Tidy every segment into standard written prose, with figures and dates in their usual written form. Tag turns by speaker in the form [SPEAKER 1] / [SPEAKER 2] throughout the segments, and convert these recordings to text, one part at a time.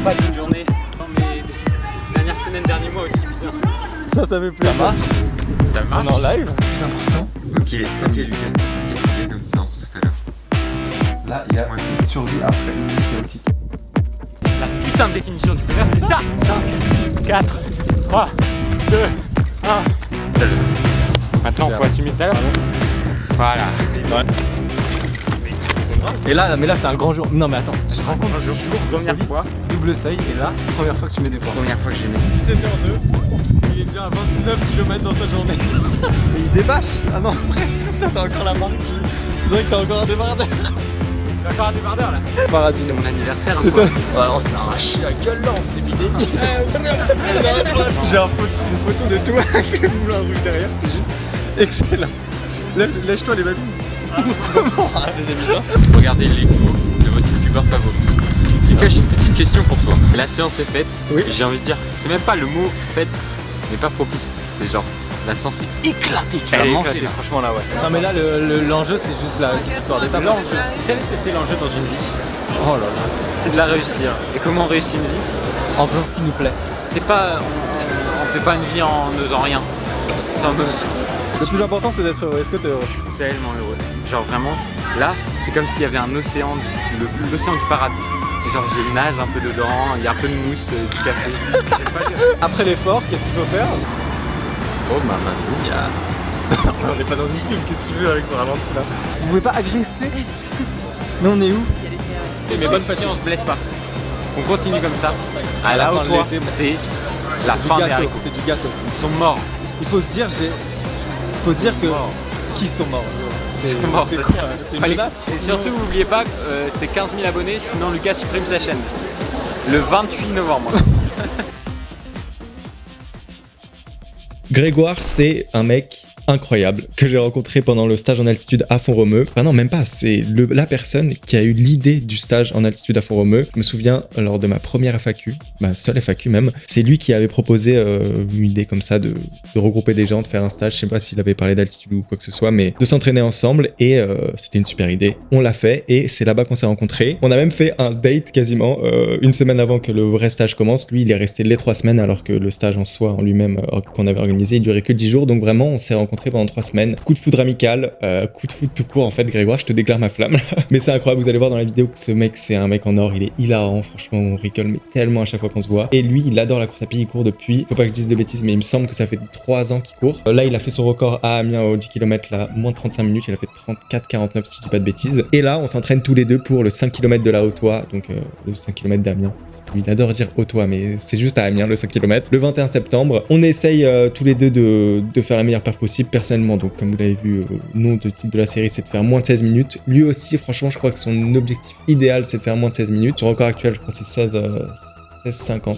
[SPEAKER 1] pas d'une journée dans mes dernières semaines, derniers mois aussi bien.
[SPEAKER 2] Ça fait plaisir.
[SPEAKER 1] Ça marche.
[SPEAKER 2] On est en live. Plus important.
[SPEAKER 3] Ok, Lucas. Qu'est-ce qu'il y a comme séance tout à l'heure?
[SPEAKER 2] Là, il y a survie après une nuit chaotique.
[SPEAKER 1] La putain de définition du bonheur, c'est ça. 5, 4, 3, 2, 1. Maintenant, faut assumer tout à l'heure. Voilà.
[SPEAKER 2] Et là, mais là, c'est un grand jour. Non, mais attends.
[SPEAKER 1] Je te rends compte, première fois.
[SPEAKER 2] Double seuil, et là, première fois que tu mets des points.
[SPEAKER 3] Première fois que je mets.
[SPEAKER 2] 17h02. Il est déjà à 29 km dans sa journée. Mais il débâche. Ah non, presque. Putain, t'as encore la marque. Je dirais que t'as encore un débardeur.
[SPEAKER 1] J'ai encore un débardeur là.
[SPEAKER 2] Paradis.
[SPEAKER 3] C'est mon anniversaire.
[SPEAKER 2] C'est toi.
[SPEAKER 3] Ouais, on s'est arraché la gueule là, on s'est mis des nids.
[SPEAKER 2] J'ai une photo de toi avec le moulin rouge derrière, c'est juste excellent. Lèche-toi les babines.
[SPEAKER 3] Deuxième mi-temps. Regardez l'écho de votre youtubeur favori. Lucas, j'ai une petite question pour toi. La séance est faite.
[SPEAKER 2] Oui.
[SPEAKER 3] J'ai envie de dire, c'est même pas le mot faite n'est pas propice. C'est genre, la séance est éclatée. Tu vas manger là.
[SPEAKER 1] Franchement là, ouais.
[SPEAKER 2] Non mais là l'enjeu c'est juste la victoire d'étape.
[SPEAKER 1] L'enjeu. Vous savez ce que c'est l'enjeu dans une vie?
[SPEAKER 2] Oh là là.
[SPEAKER 1] C'est de la réussir. Et comment on réussit une vie?
[SPEAKER 2] En faisant ce qui nous plaît.
[SPEAKER 1] C'est pas. On fait pas une vie en n'osant rien. C'est en osant.
[SPEAKER 2] Le plus important c'est d'être heureux. Est-ce que t'es heureux?
[SPEAKER 1] Tellement heureux. Genre vraiment, là, c'est comme s'il y avait un océan, l'océan du paradis. Et genre j'ai nage un peu dedans, il y a un peu de mousse, du café. Je sais pas,
[SPEAKER 2] Après l'effort, qu'est-ce qu'il faut faire?
[SPEAKER 3] Oh maman mia.
[SPEAKER 2] On n'est pas dans une pub, qu'est-ce qu'il veut avec son ralenti là? Vous pouvez pas agresser? Mais on est où?
[SPEAKER 1] mais bonne si on se blesse pas. On continue comme ça. À la
[SPEAKER 2] fin de
[SPEAKER 1] hauteur,
[SPEAKER 2] l'été,
[SPEAKER 1] c'est la fin des haricots.
[SPEAKER 2] C'est du gâteau.
[SPEAKER 1] Ils sont morts.
[SPEAKER 2] Il faut se dire que qui sont morts. C'est
[SPEAKER 1] morts,
[SPEAKER 2] c'est
[SPEAKER 1] c'est
[SPEAKER 2] quoi? C'est une
[SPEAKER 1] Allez,
[SPEAKER 2] menace?
[SPEAKER 1] et surtout, n'oubliez pas que c'est 15 000 abonnés, sinon Lucas supprime sa chaîne. Le 28 novembre.
[SPEAKER 4] Grégoire, c'est un mec incroyable que j'ai rencontré pendant le stage en altitude à Font-Romeu. Enfin non, même pas, c'est la personne qui a eu l'idée du stage en altitude à Font-Romeu. Je me souviens, lors de ma première FAQ, ma seule FAQ même, c'est lui qui avait proposé une idée comme ça de regrouper des gens, de faire un stage. Je sais pas s'il avait parlé d'altitude ou quoi que ce soit, mais de s'entraîner ensemble et c'était une super idée. On l'a fait et c'est là-bas qu'on s'est rencontrés. On a même fait un date quasiment une semaine avant que le vrai stage commence. Lui, il est resté les 3 semaines alors que le stage en soi, en lui-même, qu'on avait organisé, il durait que 10 jours. Donc vraiment, on s'est rencontrés pendant 3 semaines. Coup de foudre amical, coup de foudre tout court en fait. Grégoire, je te déclare ma flamme. Mais c'est incroyable, vous allez voir dans la vidéo que ce mec, c'est un mec en or, il est hilarant, franchement, on rigole mais tellement à chaque fois qu'on se voit. Et lui, il adore la course à pied, il court depuis, faut pas que je dise de bêtises, mais il me semble que ça fait 3 ans qu'il court. Là, il a fait son record à Amiens au 10 km, là, moins de 35 minutes, il a fait 34-49 si je dis pas de bêtises. Et là, on s'entraîne tous les deux pour le 5 km de la Haute-Oie, donc le 5 km d'Amiens. Il adore dire Haute-Oie, mais c'est juste à Amiens, le 5 km. Le 21 septembre, on essaye tous les deux de faire la meilleure perf possible. Personnellement, donc comme vous l'avez vu, nom de titre de la série, c'est de faire moins de 16 minutes. Lui aussi, franchement, je crois que son objectif idéal, c'est de faire moins de 16 minutes. Son record actuel, je crois, c'est 16,50.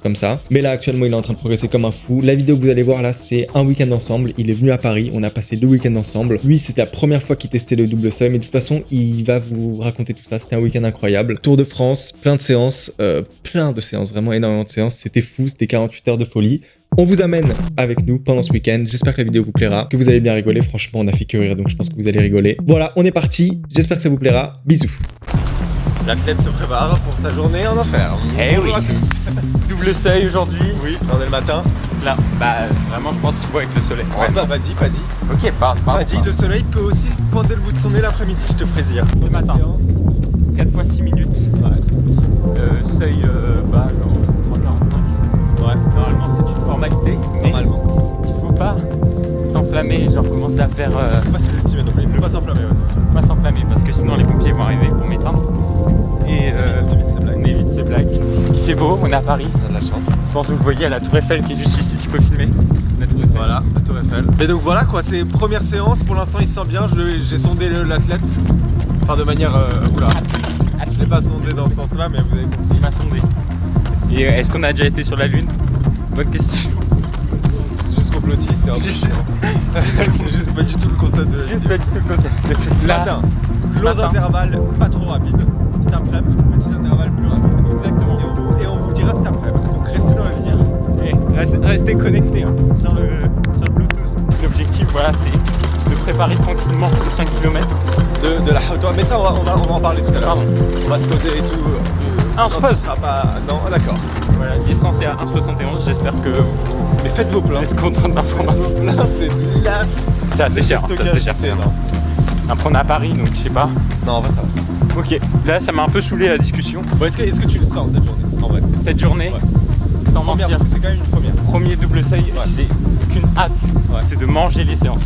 [SPEAKER 4] Comme ça. Mais là, actuellement, il est en train de progresser comme un fou. La vidéo que vous allez voir là, c'est un week-end ensemble. Il est venu à Paris. On a passé 2 week-ends ensemble. Lui, c'était la première fois qu'il testait le double seuil. Mais de toute façon, il va vous raconter tout ça. C'était un week-end incroyable. Tour de France, plein de séances. Vraiment énormément de séances. C'était fou. C'était 48 heures de folie. On vous amène avec nous pendant ce week-end. J'espère que la vidéo vous plaira, que vous allez bien rigoler. Franchement, on a fait que rire, donc je pense que vous allez rigoler. Voilà, on est parti. J'espère que ça vous plaira. Bisous.
[SPEAKER 2] L'athlète se prépare pour sa journée en enfer.
[SPEAKER 1] Eh
[SPEAKER 2] Bonjour
[SPEAKER 1] oui.
[SPEAKER 2] à tous.
[SPEAKER 1] Double seuil aujourd'hui.
[SPEAKER 2] Oui, on est le matin.
[SPEAKER 1] Là, bah vraiment, je pense qu'il faut avec le soleil.
[SPEAKER 2] Ouais, bah pas dit.
[SPEAKER 1] Ok, parle.
[SPEAKER 2] Pas dit, le soleil peut aussi pointer le bout de son nez l'après-midi, je te ferai dire.
[SPEAKER 1] Ce matin. 4 fois 6 minutes.
[SPEAKER 2] Ouais.
[SPEAKER 1] Seuil bas, genre 3,45.
[SPEAKER 2] Ouais.
[SPEAKER 1] Normalement, c'est une formalité. Mais
[SPEAKER 2] Normalement.
[SPEAKER 1] il faut pas s'enflammer, genre commencer à faire.
[SPEAKER 2] Faut pas sous-estimer non plus, il faut pas s'enflammer. Ouais, surtout.
[SPEAKER 1] Pas s'enflammer parce que sinon les pompiers vont arriver pour m'éteindre. Et
[SPEAKER 2] On évite ces blagues.
[SPEAKER 1] on évite ces blagues. Il fait beau, on est à Paris.
[SPEAKER 2] On a de la chance.
[SPEAKER 1] Je pense que vous le voyez à la Tour Eiffel qui est juste ici, tu peux filmer. La Tour Eiffel.
[SPEAKER 2] Voilà, la Tour Eiffel. Et donc voilà quoi, c'est première séance, pour l'instant il se sent bien, j'ai sondé l'athlète. Enfin de manière... oula, je l'ai pas sondé dans ce sens-là, mais vous avez compris.
[SPEAKER 1] Il m'a sondé. Et est-ce qu'on a déjà été sur la Lune? Bonne question.
[SPEAKER 2] C'est juste complotiste et en plus, c'est juste pas du tout le concept de...
[SPEAKER 1] Juste pas du tout le concept.
[SPEAKER 2] Ce
[SPEAKER 1] Là,
[SPEAKER 2] matin,
[SPEAKER 1] ce
[SPEAKER 2] longs
[SPEAKER 1] matin.
[SPEAKER 2] intervalles pas trop rapides. Cet après-midi, petits intervalles plus rapides.
[SPEAKER 1] Exactement.
[SPEAKER 2] Et on vous dira cet après-midi. Donc restez dans la vidéo.
[SPEAKER 1] Et restez connectés hein, sur le Bluetooth. L'objectif, voilà, c'est de préparer tranquillement pour 5 km.
[SPEAKER 2] De la Haute-Oie. Mais ça, on va en parler tout à l'heure.
[SPEAKER 1] Pardon.
[SPEAKER 2] On va se poser et tout.
[SPEAKER 1] Ah, on se
[SPEAKER 2] Quand tu
[SPEAKER 1] pose.
[SPEAKER 2] seras pas... Non, d'accord.
[SPEAKER 1] Voilà, l'essence est à 1,71. J'espère que vous
[SPEAKER 2] Mais faites vos plans.
[SPEAKER 1] êtes content de l'information.
[SPEAKER 2] Là, c'est là.
[SPEAKER 1] C'est assez cher. C'est assez cher.
[SPEAKER 2] c'est énorme.
[SPEAKER 1] Après, on est à Paris, donc je sais pas.
[SPEAKER 2] Non, en vrai, ça va.
[SPEAKER 1] Ok, là, ça m'a un peu saulé la discussion.
[SPEAKER 2] Bon, est-ce que tu le sens cette journée, en vrai?
[SPEAKER 1] Cette journée,
[SPEAKER 2] Ouais.
[SPEAKER 1] sans
[SPEAKER 2] Première,
[SPEAKER 1] mentir,
[SPEAKER 2] parce que c'est quand même une première.
[SPEAKER 1] premier double seuil,
[SPEAKER 2] Ouais.
[SPEAKER 1] j'ai qu'une hâte,
[SPEAKER 2] Ouais.
[SPEAKER 1] c'est de manger les séances.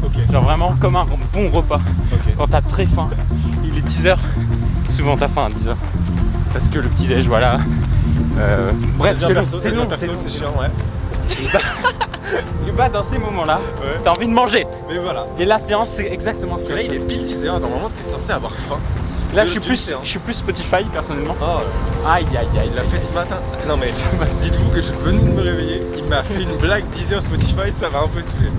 [SPEAKER 2] Ok,
[SPEAKER 1] Genre vraiment comme un bon repas.
[SPEAKER 2] ok.
[SPEAKER 1] Quand t'as très faim, il est 10h, souvent t'as faim à 10h. Parce que le petit déj, voilà. Bref,
[SPEAKER 2] ça devient perso,
[SPEAKER 1] c'est long,
[SPEAKER 2] c'est chiant, ouais.
[SPEAKER 1] Et bah dans ces moments-là,
[SPEAKER 2] Ouais.
[SPEAKER 1] t'as envie de manger.
[SPEAKER 2] Mais voilà.
[SPEAKER 1] Et la séance, c'est exactement ce
[SPEAKER 2] Et
[SPEAKER 1] que
[SPEAKER 2] là, il est pile 10h, normalement, t'es censé avoir faim.
[SPEAKER 1] Là,
[SPEAKER 2] de-
[SPEAKER 1] je suis
[SPEAKER 2] d'une
[SPEAKER 1] plus
[SPEAKER 2] séance.
[SPEAKER 1] Spotify personnellement.
[SPEAKER 2] Oh,
[SPEAKER 1] Aïe aïe aïe.
[SPEAKER 2] il l'a fait ce matin. Non, mais dites-vous que je venais de me réveiller, il m'a fait une blague 10h Spotify, ça m'a un peu saoulé.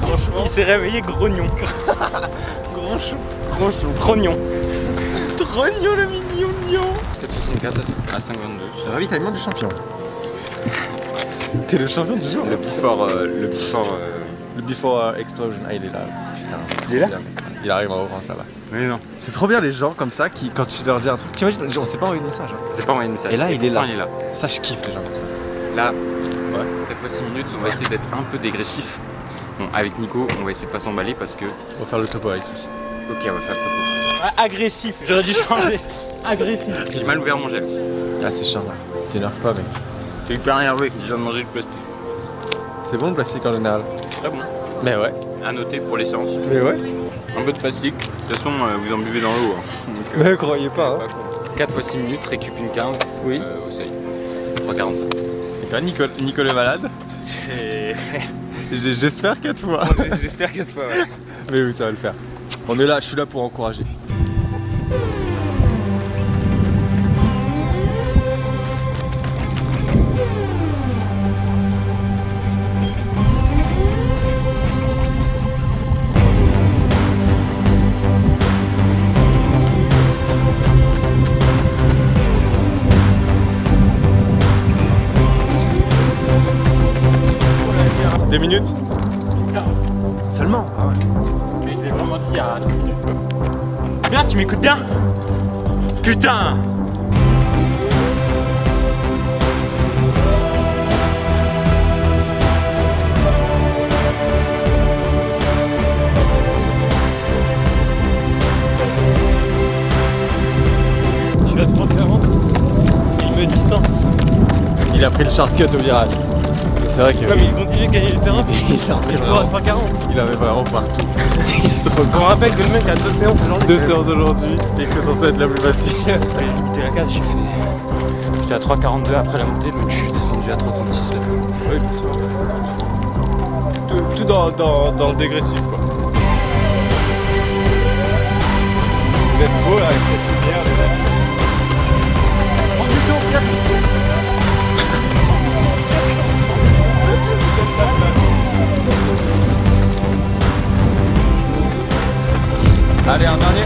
[SPEAKER 2] Franchement,
[SPEAKER 1] Il s'est réveillé grognon.
[SPEAKER 2] grand chou.
[SPEAKER 1] Grognon, trognon.
[SPEAKER 2] Trognon le mignon.
[SPEAKER 3] 4,64 à 5,22.
[SPEAKER 2] Ravitaillement du champion. T'es le champion du jour.
[SPEAKER 3] Le before.
[SPEAKER 2] Le Before Explosion. Ah, il est là. Putain.
[SPEAKER 1] Il est là
[SPEAKER 2] Il arrive en orange là-bas.
[SPEAKER 3] Mais non,
[SPEAKER 2] C'est trop bien les gens comme ça qui, quand tu leur dis un truc, t'imagines, on s'est pas envoyé de message. Hein.
[SPEAKER 3] c'est pas envoyé de message.
[SPEAKER 2] Et là, il est
[SPEAKER 3] pourtant,
[SPEAKER 2] là.
[SPEAKER 3] il est là.
[SPEAKER 2] Ça, je kiffe les gens comme ça.
[SPEAKER 3] Là,
[SPEAKER 2] Ouais.
[SPEAKER 3] 4 fois 6 minutes, on va essayer d'être un peu dégressif. Bon, avec Nico, on va essayer de pas s'emballer parce que.
[SPEAKER 2] On va faire le topo avec tous.
[SPEAKER 3] Ok, on va faire le topo.
[SPEAKER 1] Agressif, j'aurais dû changer. Agressif.
[SPEAKER 3] J'ai mal ouvert mon gel.
[SPEAKER 2] Ah, c'est chiant là. T'énerves pas, mec.
[SPEAKER 3] T'es hyper énervé que je viens de manger le plastique.
[SPEAKER 2] C'est bon le plastique en général.
[SPEAKER 3] Très bon.
[SPEAKER 2] Mais ouais.
[SPEAKER 3] À noter pour les séances.
[SPEAKER 2] Mais ouais.
[SPEAKER 3] Un peu de plastique. De toute façon, vous en buvez dans l'eau. Hein. Donc,
[SPEAKER 2] Mais croyez pas, hein.
[SPEAKER 3] 4 fois 6 minutes, récup une 15.
[SPEAKER 2] Oui.
[SPEAKER 3] Au seuil. 3,45.
[SPEAKER 2] Et toi, Nicole est malade. J'espère 4 fois.
[SPEAKER 3] J'espère 4 fois, ouais.
[SPEAKER 2] Mais oui, ça va le faire. On est là, je suis là pour encourager. C'est 2 minutes seulement. Ah ouais.
[SPEAKER 1] Mais je l'ai vraiment dit il y a 5 minutes quoi. Bien, tu m'écoutes bien? Putain! Je suis à 30-40 et je me distance.
[SPEAKER 2] Il a pris le shortcut au virage. C'est vrai que.
[SPEAKER 1] Ouais, mais il continue de gagner le terrain puis
[SPEAKER 2] Il en met
[SPEAKER 1] il court à
[SPEAKER 2] vraiment,
[SPEAKER 1] 3,40.
[SPEAKER 2] il en met vraiment partout. Il est trop
[SPEAKER 1] On rappelle que le mec a 2 séances aujourd'hui.
[SPEAKER 2] 2 séances aujourd'hui et que c'est censé être la plus facile.
[SPEAKER 1] J'ai limité la case, j'étais à 3,42 après la montée, donc je suis descendu à 3,36.
[SPEAKER 2] Oui, bien sûr. Tout dans le dégressif, quoi. Vous êtes beau là avec cette lumière, les amis. Allez, un dernier.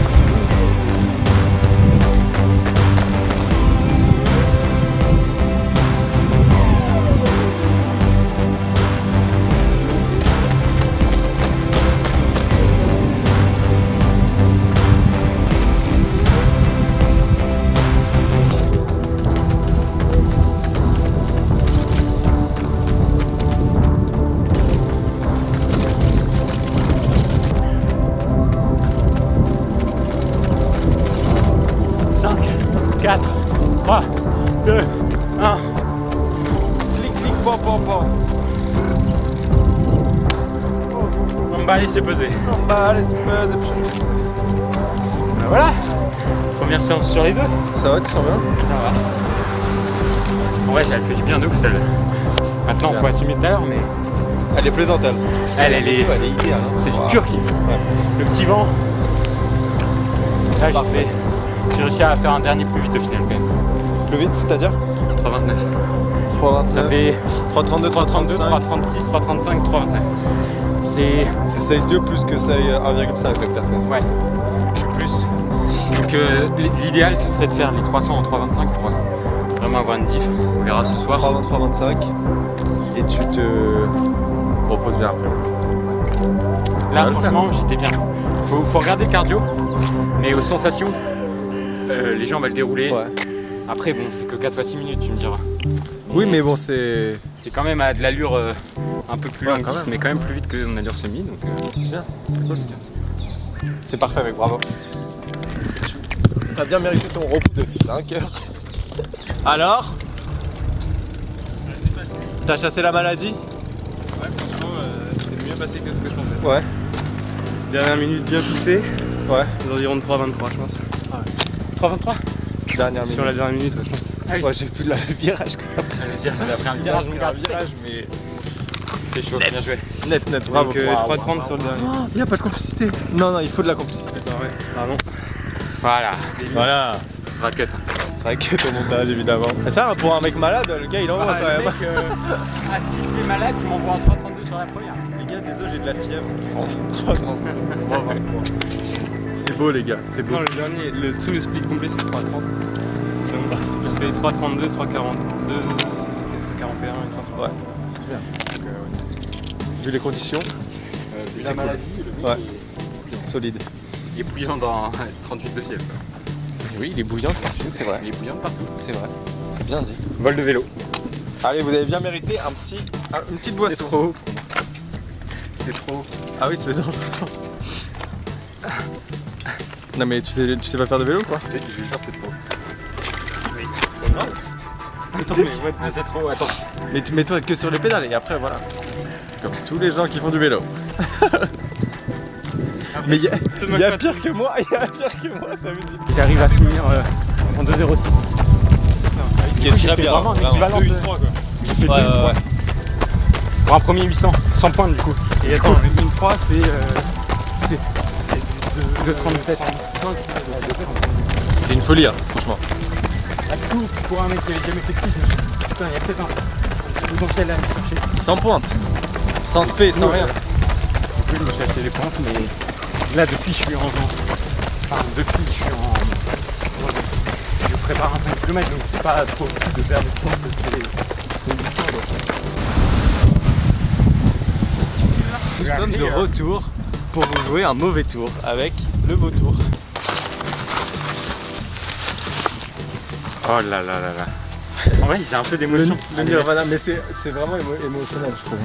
[SPEAKER 1] Cinq, 4, 3, 2, 1.
[SPEAKER 2] Clic, clic, pom, pom, pom.
[SPEAKER 1] On va aller se peser.
[SPEAKER 2] En bas, laisse buzz, et puis...
[SPEAKER 1] Ben voilà. Première séance sur les deux.
[SPEAKER 2] Ça va, tu sens bien?
[SPEAKER 1] Ça va. Ouais, elle fait du bien de ouf celle-là. Maintenant, faut assumer tout à l'heure, mais
[SPEAKER 2] Elle est plaisante, elle.
[SPEAKER 1] Elle est-
[SPEAKER 2] Elle est idéale. Hein.
[SPEAKER 1] c'est du
[SPEAKER 2] Wow.
[SPEAKER 1] pur kiff. Le petit vent. Là,
[SPEAKER 2] Parfait.
[SPEAKER 1] j'ai réussi à faire un dernier plus vite au final quand même.
[SPEAKER 2] Plus vite, c'est-à-dire
[SPEAKER 3] 3,29.
[SPEAKER 2] 3,29.
[SPEAKER 1] Ça fait
[SPEAKER 2] 3,32,
[SPEAKER 1] 3,32,
[SPEAKER 2] 3,35.
[SPEAKER 1] 3,36, 3,35, 3,29.
[SPEAKER 2] C'est seuil 2 plus que seuil 1,5 là que t'as fait.
[SPEAKER 1] Ouais, je suis plus. Donc l'idéal ce serait de faire les 300 en 3,25 pour vraiment avoir une diff. On verra ce soir.
[SPEAKER 2] 3,23, 25. Et tu te reposes bien après.
[SPEAKER 1] Là
[SPEAKER 2] va le
[SPEAKER 1] franchement j'étais bien. Faut regarder le cardio, mais aux sensations, les jambes elles déroulaient.
[SPEAKER 2] Ouais.
[SPEAKER 3] Après, bon, c'est que 4 fois 6 minutes, tu me diras.
[SPEAKER 2] Oui, mais bon, c'est
[SPEAKER 3] C'est quand même à de l'allure un peu plus
[SPEAKER 2] Ouais,
[SPEAKER 3] longue,
[SPEAKER 2] quand même.
[SPEAKER 3] mais quand même plus vite que mon allure semi. Donc,
[SPEAKER 2] c'est bien, c'est cool. C'est parfait, mec, bravo. T'as bien mérité ton repos de 5 heures. Alors, t'as chassé la maladie?
[SPEAKER 5] Ouais, franchement, c'est mieux passé que ce que je pensais.
[SPEAKER 2] Ouais.
[SPEAKER 5] Dernière minute bien poussée,
[SPEAKER 2] Ouais.
[SPEAKER 5] aux environs de 3,23 je pense.
[SPEAKER 3] 3,23
[SPEAKER 2] Dernière minute.
[SPEAKER 5] Sur la dernière minute, ouais, je pense.
[SPEAKER 3] Ah oui.
[SPEAKER 2] Ouais, j'ai vu le virage que t'as pris.
[SPEAKER 3] Il a pris un virage, mon gars.
[SPEAKER 2] mais
[SPEAKER 3] C'est chaud, bien joué.
[SPEAKER 2] net, bravo.
[SPEAKER 5] Donc 3,30 sur le dernier.
[SPEAKER 2] Il y a pas de complicité. Non, il faut de la complicité.
[SPEAKER 5] Attends, ouais, pardon.
[SPEAKER 3] Voilà,
[SPEAKER 2] Voilà.
[SPEAKER 3] ce sera cut.
[SPEAKER 2] C'est vrai que ton montage, évidemment. Et ça, pour un mec malade, le gars, il envoie quand
[SPEAKER 3] le
[SPEAKER 2] même.
[SPEAKER 3] mec, à ce qu'il fait malade, il m'envoie un 3,32 sur la première.
[SPEAKER 2] Les gars, désolé, j'ai de la fièvre. 3,30. C'est beau, les gars, c'est beau.
[SPEAKER 5] Non, le dernier, tout le split complet c'est 3,30. Donc
[SPEAKER 2] c'est bien.
[SPEAKER 5] je fais 3,32, 3,42, 3,41 et 3,30.
[SPEAKER 2] Ouais, c'est bien. Vu les conditions, c'est cool. Ouais. Solide.
[SPEAKER 3] Il est bouillant dans 38 de fièvre.
[SPEAKER 2] Oui, il est bouillant partout, c'est vrai.
[SPEAKER 3] Il est bouillant partout.
[SPEAKER 2] C'est vrai. C'est bien dit.
[SPEAKER 3] Vol de vélo.
[SPEAKER 2] Allez, vous avez bien mérité une petite boisson.
[SPEAKER 5] C'est trop. C'est trop.
[SPEAKER 2] Ah oui, c'est dangereux. Non mais tu sais pas faire de vélo quoi?
[SPEAKER 3] Je vais faire, c'est trop.
[SPEAKER 5] Attends, mais what?
[SPEAKER 3] C'est trop, attends.
[SPEAKER 2] Mais mets-toi que sur les pédales et après voilà. Comme tous les gens qui font du vélo. Mais il y a pire que moi, ça veut dire.
[SPEAKER 1] J'arrive à finir en 2,06.
[SPEAKER 2] Ce qui est très bien.
[SPEAKER 1] Vraiment un équivalent de... J'ai fait 2
[SPEAKER 2] Ouais.
[SPEAKER 1] Pour un premier 800, 100 points du coup.
[SPEAKER 5] Et attends, une 3 c'est
[SPEAKER 1] 2,37.
[SPEAKER 2] C'est une folie, hein, franchement.
[SPEAKER 1] Du coup, pour un mec qui avait jamais fait de piste, je me suis dit, putain, il y a peut-être un potentiel à aller chercher.
[SPEAKER 2] Sans pointe, sans spé, sans rien.
[SPEAKER 1] Du coup, je me suis acheté les pointes, mais là, depuis, je suis en... Enfin, depuis, je suis en... Je prépare un 5 km, donc c'est pas trop de faire des points que de faire des 800, donc.
[SPEAKER 2] Nous sommes de retour pour vous jouer un mauvais tour avec le beau tour.
[SPEAKER 3] Oh là là là là. En vrai, c'est un peu d'émotion.
[SPEAKER 2] Le Nirvana, mais c'est vraiment émotionnel, je trouve.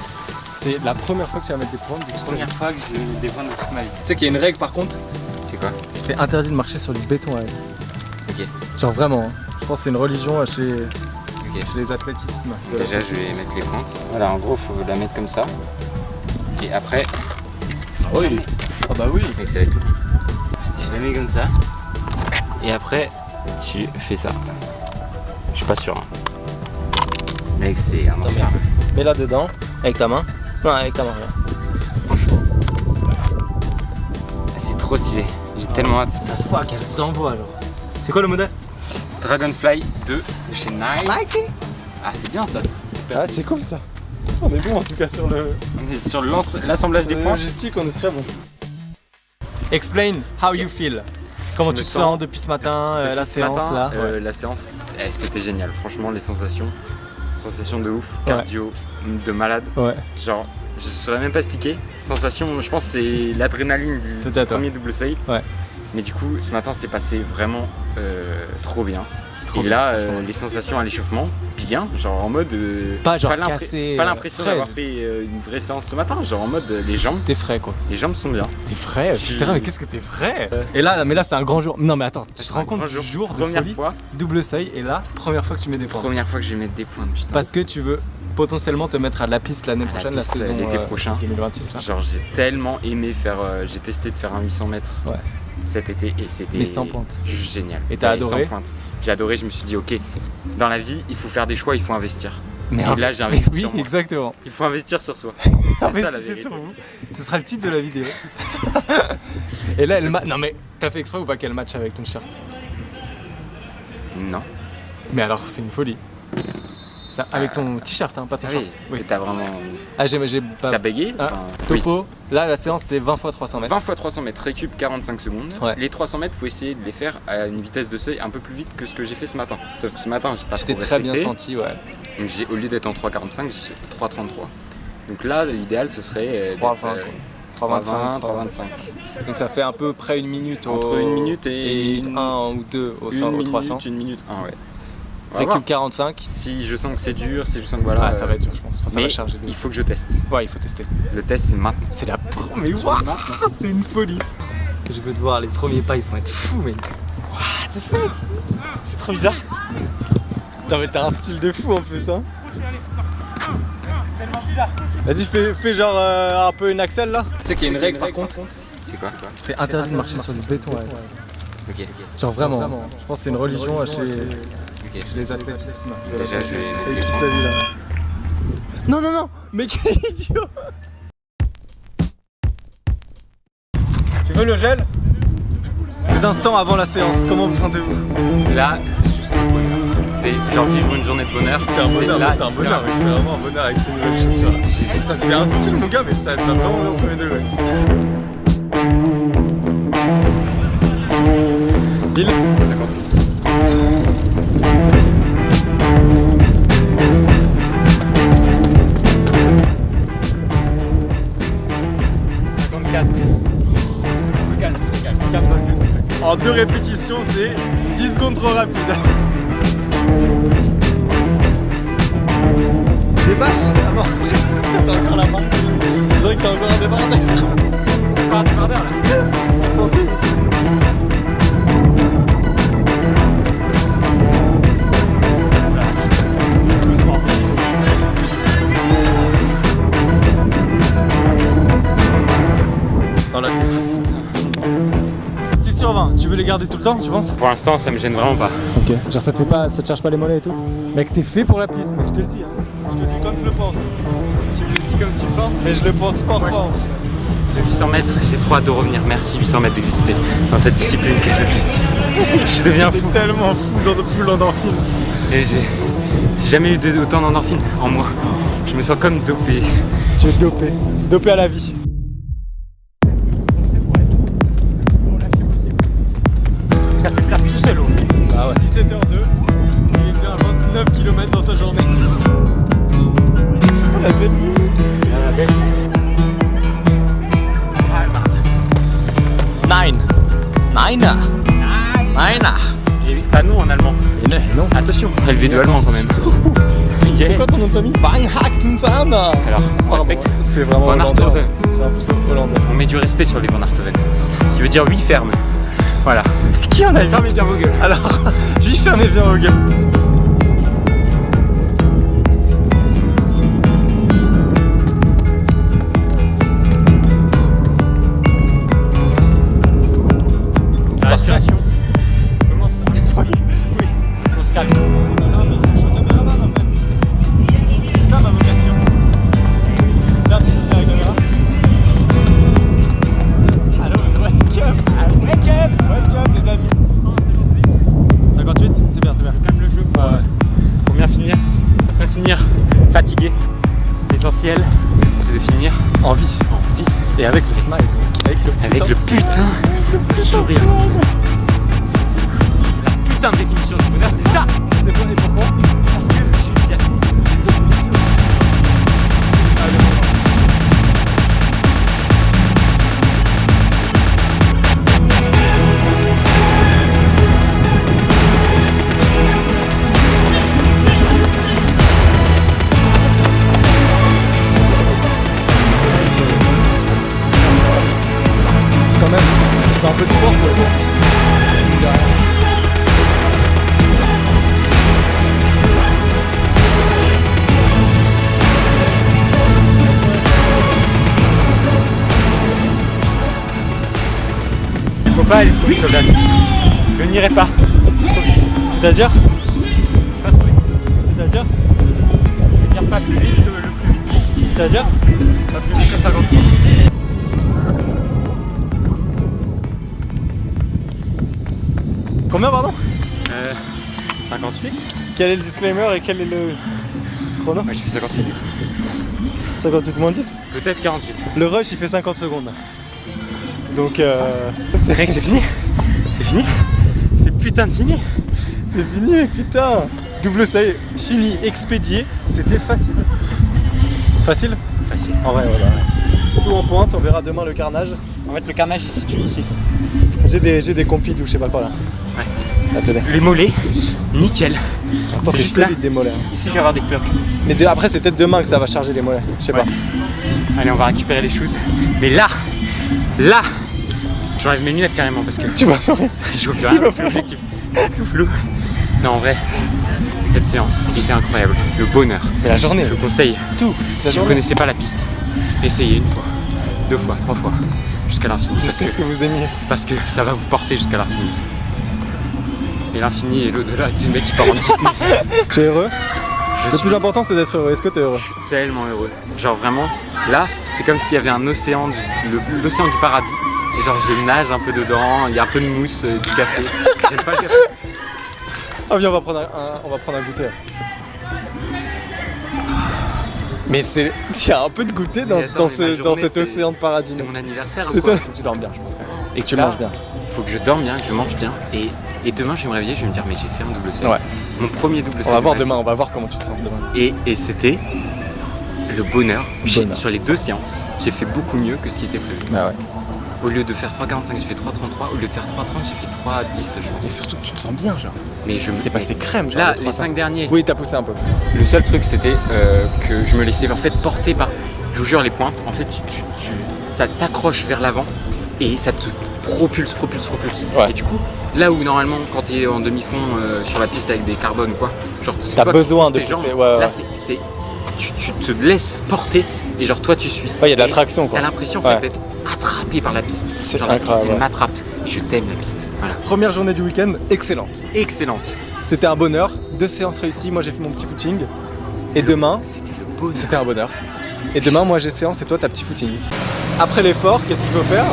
[SPEAKER 2] C'est la première fois que tu vas mettre des pointes.
[SPEAKER 3] Première fois que j'ai mis des points de toute ma vie.
[SPEAKER 2] Tu sais qu'il y a une règle par contre,
[SPEAKER 3] C'est quoi?
[SPEAKER 2] c'est interdit de marcher sur du béton avec.
[SPEAKER 3] Ok.
[SPEAKER 2] Genre vraiment, hein. Je pense que c'est une religion chez
[SPEAKER 3] Ok.
[SPEAKER 2] les athlétismes. de
[SPEAKER 3] Déjà, je
[SPEAKER 2] l'athlétisme.
[SPEAKER 3] vais mettre les pointes. Voilà, en gros, faut la mettre comme ça. Et après,
[SPEAKER 2] Oui. Ah bah oui.
[SPEAKER 3] mec, ça va être cool. Tu la mets comme ça. Et après, tu fais ça. Je suis pas sûr. Hein. Mec, c'est un enfer.
[SPEAKER 2] Mets-la dedans, avec ta main. Non, avec ta main, rien.
[SPEAKER 3] C'est trop stylé. J'ai tellement hâte.
[SPEAKER 2] Ça se voit qu'elle s'envoie alors. C'est quoi le modèle?
[SPEAKER 3] Dragonfly 2 de chez Nike. Ah, c'est bien ça.
[SPEAKER 2] Ah, c'est cool ça. On est bon en tout cas sur le.
[SPEAKER 3] On est sur l'assemblage des
[SPEAKER 2] Sur la
[SPEAKER 3] points.
[SPEAKER 2] logistique, on est très bon. Explain how you feel. Comment
[SPEAKER 3] Je
[SPEAKER 2] tu
[SPEAKER 3] me
[SPEAKER 2] te
[SPEAKER 3] sens
[SPEAKER 2] sens depuis ce matin,
[SPEAKER 3] Depuis
[SPEAKER 2] la
[SPEAKER 3] ce
[SPEAKER 2] séance
[SPEAKER 3] matin,
[SPEAKER 2] là.
[SPEAKER 3] La séance, c'était génial. Franchement, les sensations de ouf,
[SPEAKER 2] Ouais.
[SPEAKER 3] cardio de malade.
[SPEAKER 2] Ouais.
[SPEAKER 3] Genre, je saurais même pas expliquer. Sensation, je pense que c'est l'adrénaline du
[SPEAKER 2] Peut-être,
[SPEAKER 3] premier double seuil.
[SPEAKER 2] Ouais.
[SPEAKER 3] Mais du coup, ce matin, c'est passé vraiment trop bien.
[SPEAKER 2] Trop
[SPEAKER 3] Et
[SPEAKER 2] bien,
[SPEAKER 3] là,
[SPEAKER 2] franchement.
[SPEAKER 3] les sensations à l'échauffement, bien, genre en mode.
[SPEAKER 2] Pas genre
[SPEAKER 3] l'impré-
[SPEAKER 2] cassé,
[SPEAKER 3] Pas l'impression
[SPEAKER 2] frais.
[SPEAKER 3] d'avoir fait une vraie séance ce matin, genre en mode les
[SPEAKER 2] T'es frais quoi.
[SPEAKER 3] jambes sont bien.
[SPEAKER 2] T'es frais.
[SPEAKER 3] Je
[SPEAKER 2] Putain,
[SPEAKER 3] suis-
[SPEAKER 2] mais qu'est-ce que t'es frais. Et là, mais là c'est un grand jour. Non mais attends, tu te
[SPEAKER 3] C'est
[SPEAKER 2] rends
[SPEAKER 3] un
[SPEAKER 2] compte
[SPEAKER 3] grand
[SPEAKER 2] du
[SPEAKER 3] jour.
[SPEAKER 2] jour de
[SPEAKER 3] Première
[SPEAKER 2] folie.
[SPEAKER 3] fois,
[SPEAKER 2] Double seuil et là, première fois que tu mets des points.
[SPEAKER 3] première fois que je vais mettre des points, putain.
[SPEAKER 2] Parce que tu veux potentiellement te mettre à la piste l'année prochaine, la
[SPEAKER 3] piste,
[SPEAKER 2] saison
[SPEAKER 3] l'été prochain.
[SPEAKER 2] 2026 là.
[SPEAKER 3] Genre j'ai tellement aimé faire, j'ai testé de faire un 800 mètres
[SPEAKER 2] Ouais.
[SPEAKER 3] cet été et c'était
[SPEAKER 2] Mais sans pointe.
[SPEAKER 3] juste génial.
[SPEAKER 2] Et t'as
[SPEAKER 3] Ouais,
[SPEAKER 2] adoré
[SPEAKER 3] sans pointe. J'ai adoré, je me suis dit ok, dans la vie il faut faire des choix, il faut investir.
[SPEAKER 2] Mais
[SPEAKER 3] Et là j'ai investi
[SPEAKER 2] oui,
[SPEAKER 3] sur moi.
[SPEAKER 2] exactement.
[SPEAKER 3] Il faut investir sur soi. C'est ça, la
[SPEAKER 2] Investissez
[SPEAKER 3] vérité.
[SPEAKER 2] sur vous. Ce sera le titre de la vidéo. Et là, non mais t'as fait exprès ou pas qu'elle match avec ton shirt?
[SPEAKER 3] Non.
[SPEAKER 2] Mais alors c'est une folie. Ça, avec ton t-shirt, hein, pas ton
[SPEAKER 3] Ah
[SPEAKER 2] short.
[SPEAKER 3] oui, et t'as vraiment.
[SPEAKER 2] Ah j'ai pas.
[SPEAKER 3] T'as bégayé
[SPEAKER 2] Ah,
[SPEAKER 3] enfin, oui.
[SPEAKER 2] Topo. Là la séance c'est 20 x 300 mètres.
[SPEAKER 3] 20 x 300 mètres, récup 45 secondes.
[SPEAKER 2] Ouais.
[SPEAKER 3] Les 300 mètres, faut essayer de les faire à une vitesse de seuil un peu plus vite que ce que j'ai fait ce matin. Sauf que ce matin, j'ai pas
[SPEAKER 2] Tu t'es
[SPEAKER 3] trop
[SPEAKER 2] très bien
[SPEAKER 3] respecté.
[SPEAKER 2] senti, ouais.
[SPEAKER 3] Donc au lieu d'être en 3,45, j'ai 3,33. Donc là, l'idéal ce serait
[SPEAKER 2] 3,20
[SPEAKER 3] d'être,
[SPEAKER 2] quoi.
[SPEAKER 3] 3,20,
[SPEAKER 2] 3,25.
[SPEAKER 3] 3,25.
[SPEAKER 2] Donc ça fait à peu près une minute
[SPEAKER 3] Entre une minute et
[SPEAKER 2] une minute 1 ou 2 au
[SPEAKER 3] Une
[SPEAKER 2] 300.
[SPEAKER 3] minute, 1, ouais.
[SPEAKER 2] Récup 45.
[SPEAKER 1] Si je sens que c'est dur, si je sens que voilà.
[SPEAKER 2] Ah, ça va être dur, je pense. Enfin, ça
[SPEAKER 1] mais
[SPEAKER 2] va charger.
[SPEAKER 1] il faut que je teste.
[SPEAKER 2] Ouais, il faut tester.
[SPEAKER 1] Le test, c'est maintenant.
[SPEAKER 2] C'est la première. Mais waouh, c'est une folie. Je veux te voir, les premiers pas, ils vont être fous, mec. What the fuck? C'est trop bizarre. Putain, mais t'as un style de fou en plus, hein. Vas-y, fais genre un peu une axelle là. Tu sais qu'il y a une règle par contre.
[SPEAKER 1] C'est quoi?
[SPEAKER 2] C'est interdit de marcher sur du béton. Ouais.
[SPEAKER 1] Ok.
[SPEAKER 2] Genre vraiment. Je pense que c'est une religion chez les athlètes de la
[SPEAKER 1] Déjà,
[SPEAKER 2] planète.
[SPEAKER 1] j'ai-
[SPEAKER 2] Avec qui s'agit là? Non, non, non. Mais quel idiot. Tu veux le gel? Les instants avant la séance, comment vous sentez-vous?
[SPEAKER 1] Là, c'est juste un bonheur. C'est genre vivre une journée de bonheur.
[SPEAKER 2] C'est un bonheur,
[SPEAKER 1] là,
[SPEAKER 2] mais c'est un bonheur, mec. C'est vraiment un bonheur avec ces nouvelles chaussures là. J'ai vu ça devient un style, mon gars, mais ça m'a vraiment mis au premier degré. Bill? En 2 répétitions, c'est 10 secondes trop rapide. Des bâches? Ah non, presque. T'as encore la main. On dirait que t'as encore un débardeur.
[SPEAKER 1] Encore un débardeur là.
[SPEAKER 2] Pensez. Non là c'est 10. 6 sur 20, tu veux les garder tout le temps, tu penses?
[SPEAKER 1] Pour l'instant, ça me gêne vraiment pas.
[SPEAKER 2] Ok. Genre ça te charge pas les mollets et tout? Mec, t'es fait pour la piste, mec, je te le dis. Hein. Je te le dis comme je le pense.
[SPEAKER 1] Tu me le dis comme tu le penses.
[SPEAKER 2] Mais je le pense fort fort.
[SPEAKER 1] Le 800 mètres, j'ai trop hâte de revenir. Merci 800 mètres d'exister dans cette discipline que je deviens fou.
[SPEAKER 2] T'es tellement fou d'endorphine.
[SPEAKER 1] Et j'ai jamais eu autant d'endorphine en moi. Je me sens comme dopé.
[SPEAKER 2] Tu es dopé. Dopé à la vie.
[SPEAKER 1] Ça fait place tout seul.
[SPEAKER 2] Ah ouais. 17h02. Il est déjà à 29 km dans sa journée. C'est pas la belle vie. Nine.
[SPEAKER 1] Et pas non en allemand.
[SPEAKER 2] Et non.
[SPEAKER 1] Attention, LV2 allemand quand même.
[SPEAKER 2] C'est quoi ton nom de famille? Van Hacktenfan.
[SPEAKER 1] Alors, on
[SPEAKER 2] Pardon,
[SPEAKER 1] respecte.
[SPEAKER 2] c'est vraiment
[SPEAKER 1] Van
[SPEAKER 2] hollandais.
[SPEAKER 1] Aerthoven.
[SPEAKER 2] C'est un peu ça, hollandais.
[SPEAKER 1] On met du respect sur les Van Aerthoven. Qui veut dire oui ferme. Voilà.
[SPEAKER 2] Qui en a vu?
[SPEAKER 1] Fermez bien vos gueules.
[SPEAKER 2] Alors, je lui fermez bien vos gueules.
[SPEAKER 1] La respiration. Comment ça?
[SPEAKER 2] Oui, oui.
[SPEAKER 1] On se calme.
[SPEAKER 2] C'est ça ma vocation. Fais un petit signe à la caméra. Allô, wake up. Wake up les amis. 58, c'est bien, c'est bien.
[SPEAKER 1] Calme le jeu pour bien finir. Bien finir fatigué. L'essentiel, c'est de finir
[SPEAKER 2] En vie. Et avec le smile. Avec le putain.
[SPEAKER 1] sourire. La putain de définition du bonheur, c'est ça.
[SPEAKER 2] C'est bon, et pourquoi?
[SPEAKER 1] Parce que je suis assis.
[SPEAKER 2] Quand même, je fais un peu de sport pour les gens.
[SPEAKER 1] Il faut pas aller trop vite, Jordan. Je n'irai pas.
[SPEAKER 2] C'est-à-dire?
[SPEAKER 1] Pas trop vite.
[SPEAKER 2] C'est-à-dire?
[SPEAKER 1] Je veux dire pas plus vite que le plus vite.
[SPEAKER 2] C'est-à-dire?
[SPEAKER 1] Pas plus vite que 50.
[SPEAKER 2] Combien, pardon?
[SPEAKER 1] 58.
[SPEAKER 2] Quel est le disclaimer et quel est le chrono?
[SPEAKER 1] Ouais, j'ai fait 58.
[SPEAKER 2] 58 moins 10.
[SPEAKER 1] Peut-être 48.
[SPEAKER 2] Le rush il fait 50 secondes. Donc
[SPEAKER 1] C'est vrai que c'est fini. C'est fini. C'est putain de fini.
[SPEAKER 2] c'est fini, putain. Double save, fini, expédié. C'était facile. Facile?
[SPEAKER 1] Facile.
[SPEAKER 2] En vrai, voilà. Tout en pointe, on verra demain le carnage.
[SPEAKER 1] En fait, le carnage il se situe ici.
[SPEAKER 2] J'ai des compis ou je sais pas quoi là.
[SPEAKER 1] Ouais.
[SPEAKER 2] télé.
[SPEAKER 3] Les mollets, nickel.
[SPEAKER 2] Attends,
[SPEAKER 3] C'est
[SPEAKER 2] t'es
[SPEAKER 3] juste là.
[SPEAKER 2] solide des mollets. Hein.
[SPEAKER 3] Ici, je vais avoir des cloques.
[SPEAKER 2] Mais après, c'est peut-être demain que ça va charger les mollets. Je sais
[SPEAKER 3] Ouais.
[SPEAKER 2] pas.
[SPEAKER 3] Allez, on va récupérer les choses. Mais là, j'enlève mes lunettes carrément parce que
[SPEAKER 2] Tu vois
[SPEAKER 3] je vois plus rien. C'est l'objectif. Tout flou. Non, en vrai, cette séance était incroyable. Le bonheur.
[SPEAKER 2] Mais la journée,
[SPEAKER 3] Je vous conseille.
[SPEAKER 2] toute la
[SPEAKER 3] Si vous
[SPEAKER 2] journée.
[SPEAKER 3] connaissez pas la piste, essayez une fois, 2 fois, 3 fois, jusqu'à l'infini. Parce
[SPEAKER 2] Jusqu'à ce que vous aimiez.
[SPEAKER 3] parce que ça va vous porter jusqu'à l'infini. Et l'infini et l'au-delà, tu sais, le mec qui part en Disney.
[SPEAKER 2] Tu es heureux?
[SPEAKER 3] Je
[SPEAKER 2] Le
[SPEAKER 3] suis
[SPEAKER 2] plus important, c'est d'être heureux. Est-ce que t'es heureux?
[SPEAKER 3] tellement heureux. Genre vraiment, là, c'est comme s'il y avait un océan, l'océan du paradis. Et genre, je nage un peu dedans, il y a un peu de mousse, du café. J'aime pas le café.
[SPEAKER 2] Ah viens, on va prendre un goûter. Mais il y a un peu de goûter dans,
[SPEAKER 3] Mais attends, mais ma
[SPEAKER 2] dans
[SPEAKER 3] journée,
[SPEAKER 2] cet
[SPEAKER 3] c'est-
[SPEAKER 2] océan de paradis.
[SPEAKER 3] C'est mon anniversaire.
[SPEAKER 2] C'est
[SPEAKER 3] ou quoi
[SPEAKER 2] toi. Faut que tu dormes bien, je pense quand même. Et que tu
[SPEAKER 3] Là,
[SPEAKER 2] manges bien.
[SPEAKER 3] Faut que je dorme bien, que je mange bien. Et demain, je vais me réveiller, je vais me dire, mais j'ai fait un double saut.
[SPEAKER 2] Ouais.
[SPEAKER 3] Mon premier double saut.
[SPEAKER 2] On va
[SPEAKER 3] de
[SPEAKER 2] voir
[SPEAKER 3] ma vie.
[SPEAKER 2] demain, on va voir comment tu te sens demain.
[SPEAKER 3] Et c'était le bonheur.
[SPEAKER 2] Bonheur.
[SPEAKER 3] Sur les 2 séances, j'ai fait beaucoup mieux que ce qui était prévu.
[SPEAKER 2] Bah ouais.
[SPEAKER 3] Au lieu de faire 3,45, j'ai fait 3,33. Au lieu de faire 3,30, j'ai fait 3,10, je
[SPEAKER 2] Et
[SPEAKER 3] pense.
[SPEAKER 2] surtout que tu te sens bien, genre.
[SPEAKER 3] Mais je me-
[SPEAKER 2] C'est passé crème, genre.
[SPEAKER 3] Là,
[SPEAKER 2] le
[SPEAKER 3] les
[SPEAKER 2] 300.
[SPEAKER 3] 5 derniers,
[SPEAKER 2] Oui, t'as poussé un peu.
[SPEAKER 3] le seul truc c'était que je me laissais en fait porter par, je vous jure, les pointes. En fait, ça t'accroche vers l'avant et ça te propulse.
[SPEAKER 2] Ouais.
[SPEAKER 3] Et du coup, là où normalement, quand t'es en demi-fond sur la piste avec des carbones ou quoi, genre c'est
[SPEAKER 2] T'as
[SPEAKER 3] toi qui
[SPEAKER 2] besoin
[SPEAKER 3] pousses
[SPEAKER 2] de
[SPEAKER 3] tes
[SPEAKER 2] pousser,
[SPEAKER 3] jambes.
[SPEAKER 2] ouais, ouais.
[SPEAKER 3] Là, tu te laisses porter et genre toi tu suis.
[SPEAKER 2] Ouais, il y a de la
[SPEAKER 3] Et
[SPEAKER 2] traction, quoi.
[SPEAKER 3] T'as l'impression en
[SPEAKER 2] Ouais.
[SPEAKER 3] fait d'être attrapé par la piste.
[SPEAKER 2] C'est
[SPEAKER 3] Genre la piste
[SPEAKER 2] incroyable,
[SPEAKER 3] elle
[SPEAKER 2] ouais.
[SPEAKER 3] m'attrape et je t'aime la piste. Voilà.
[SPEAKER 2] Première journée du week-end, excellente.
[SPEAKER 3] Excellente.
[SPEAKER 2] C'était un bonheur. 2 séances réussies. Moi, j'ai fait mon petit footing. Et demain,
[SPEAKER 3] C'était le bonheur.
[SPEAKER 2] c'était un bonheur. Et demain, moi, j'ai séance et toi, t'as petit footing. Après l'effort, qu'est-ce qu'il faut faire?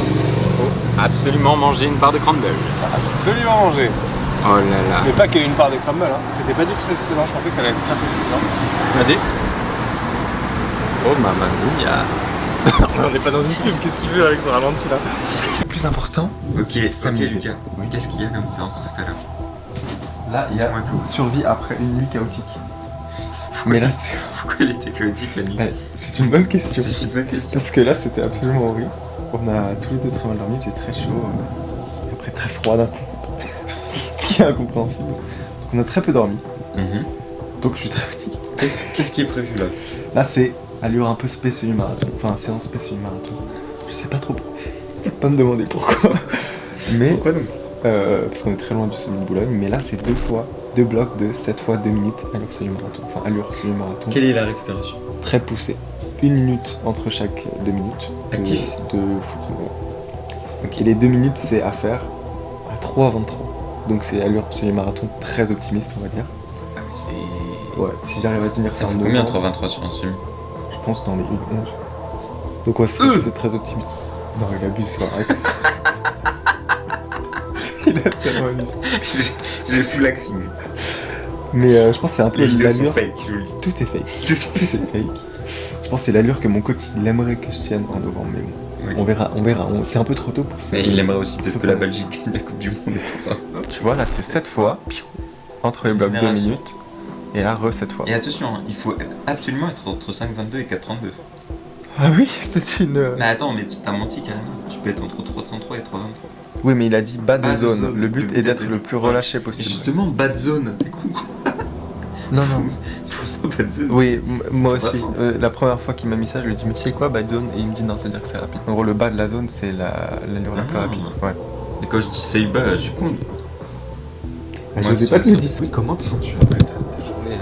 [SPEAKER 3] Absolument manger une barre de crumble.
[SPEAKER 2] Absolument manger.
[SPEAKER 3] Oh là là.
[SPEAKER 2] Mais pas qu'une part de crumble, hein. C'était pas du tout satisfaisant. Je pensais que ça allait être très satisfaisant. Vas-y.
[SPEAKER 3] Oh mamma mia.
[SPEAKER 2] On n'est pas dans une pub. Qu'est-ce qu'il veut avec son ralenti là? Le plus important,
[SPEAKER 6] Ok,
[SPEAKER 2] c'est s'amuser.
[SPEAKER 6] Lucas, qu'est-ce qu'il y a comme séance tout à l'heure?
[SPEAKER 4] Là, il y a
[SPEAKER 6] Dis-moi tout.
[SPEAKER 4] survie après une nuit chaotique.
[SPEAKER 6] Pourquoi,
[SPEAKER 4] Mais là, c'est
[SPEAKER 6] pourquoi il était chaotique la nuit?
[SPEAKER 4] ouais, c'est une bonne question.
[SPEAKER 6] C'est une bonne question.
[SPEAKER 4] Parce que là, c'était absolument horrible. On a tous les deux très mal dormi, il faisait très chaud, et après très froid d'un coup. Ce qui est incompréhensible. Donc on a très peu dormi,
[SPEAKER 6] Mhm.
[SPEAKER 4] donc je suis très fatigué.
[SPEAKER 6] Qu'est-ce qui est prévu là?
[SPEAKER 4] Là, c'est allure un peu space marathon, enfin séance space marathon. Je sais pas trop pourquoi. Pas me demander pourquoi. Mais
[SPEAKER 6] Pourquoi donc?
[SPEAKER 4] parce qu'on est très loin du sommet de Boulogne, mais là, c'est 2 blocs de 7 fois 2 minutes allure semi-marathon. Enfin, allure semi-marathon.
[SPEAKER 6] Quelle est la récupération?
[SPEAKER 4] Très poussé. 1 minute entre chaque 2 minutes.
[SPEAKER 6] Actif.
[SPEAKER 4] De footing. Ouais.
[SPEAKER 6] Ok.
[SPEAKER 4] Et les 2 minutes, c'est à faire à 3,23. Donc c'est allure semi-marathon très optimiste, on va dire.
[SPEAKER 6] Ah, mais c'est.
[SPEAKER 4] Ouais, si j'arrive à tenir
[SPEAKER 6] Ça
[SPEAKER 4] en
[SPEAKER 6] fait combien
[SPEAKER 4] novembre,
[SPEAKER 6] 3,23 sur un semi?
[SPEAKER 4] je pense dans les 1,11. Donc ouais, c'est très optimiste. Non, il abuse, ça arrête. Il a tellement abusé.
[SPEAKER 6] J'ai full acting.
[SPEAKER 4] Mais je pense que c'est un peu
[SPEAKER 6] Les vidéos sont
[SPEAKER 4] l'allure.
[SPEAKER 6] fake, je vous le dis.
[SPEAKER 4] Tout est fake. Tout est fake. Je pense que c'est l'allure que mon coach il aimerait que je tienne en novembre, mais bon.
[SPEAKER 6] Ok.
[SPEAKER 4] On verra. C'est un peu trop tôt pour ça.
[SPEAKER 6] Mais il aimerait aussi
[SPEAKER 4] se
[SPEAKER 6] peut-être que la
[SPEAKER 4] pose.
[SPEAKER 6] Belgique gagne la Coupe du Monde et tout ça.
[SPEAKER 4] Tu vois, là, c'est 7 fois, piou, entre les blocs 2
[SPEAKER 6] Génération.
[SPEAKER 4] minutes, et là, 7 fois.
[SPEAKER 6] Et attention, hein, il faut absolument être entre 5,22 et 4,32.
[SPEAKER 4] Ah oui, c'est une...
[SPEAKER 6] Mais attends, mais tu t'as menti carrément. Tu peux être entre 3,33 et 3,23.
[SPEAKER 4] Oui, mais il a dit bas de
[SPEAKER 6] Bas de
[SPEAKER 4] zone.
[SPEAKER 6] zone.
[SPEAKER 4] Le but est d'être le plus relâché
[SPEAKER 6] Et
[SPEAKER 4] possible.
[SPEAKER 6] justement, bad zone. T'es con.
[SPEAKER 4] Non, non.
[SPEAKER 6] Bad zone.
[SPEAKER 4] Oui, moi
[SPEAKER 6] C'est
[SPEAKER 4] aussi.
[SPEAKER 6] pas
[SPEAKER 4] La première fois qu'il m'a mis ça, je lui ai dit, mais tu sais quoi, bas de zone? Et il me dit, non, ça veut dire que c'est rapide. En gros, le bas de la zone, c'est l'allure la plus
[SPEAKER 6] Ah.
[SPEAKER 4] rapide. Ouais.
[SPEAKER 6] Et quand je dis say bas, je suis con.
[SPEAKER 4] Je
[SPEAKER 6] Moi,
[SPEAKER 4] n'osais
[SPEAKER 6] ça-
[SPEAKER 4] pas te le
[SPEAKER 6] ça-
[SPEAKER 4] dire. Oui, comment te sens-tu après ta journée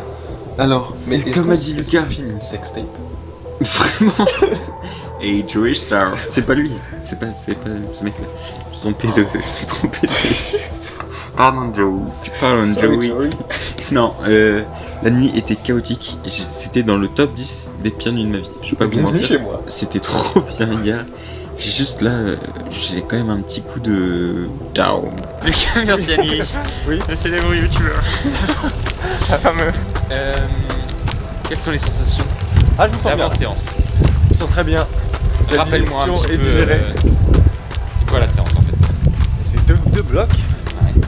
[SPEAKER 4] là?
[SPEAKER 6] Alors, mais
[SPEAKER 4] Et
[SPEAKER 6] comme a dit
[SPEAKER 4] est-ce
[SPEAKER 6] Lucas,
[SPEAKER 4] qu'on filme une sextape?
[SPEAKER 6] vraiment. Et Jewish Star. C'est pas lui. C'est pas ce mec-là. Je me suis trompé de. Je me suis trompé de. Pardon Joe. Pardon Joey. Non, la nuit était chaotique. C'était dans le top 10 des pires nuits de ma vie. Je vais pas vous
[SPEAKER 4] Bienvenue
[SPEAKER 6] mentir.
[SPEAKER 4] chez moi.
[SPEAKER 6] C'était trop bien, gars. J'ai juste là, j'ai quand même un petit coup de down.
[SPEAKER 3] Lucas, merci Annie.
[SPEAKER 2] Oui.
[SPEAKER 3] Le célèbre youtubeur.
[SPEAKER 2] La fameuse.
[SPEAKER 3] Quelles sont les sensations
[SPEAKER 2] Ah, je me sens bien.
[SPEAKER 3] d'avant-séance?
[SPEAKER 2] Je me sens très bien. La
[SPEAKER 3] Rappelle-moi un
[SPEAKER 2] digestion
[SPEAKER 3] petit
[SPEAKER 2] est
[SPEAKER 3] peu.
[SPEAKER 2] digérée.
[SPEAKER 3] C'est quoi la séance en fait?
[SPEAKER 2] Et c'est deux blocs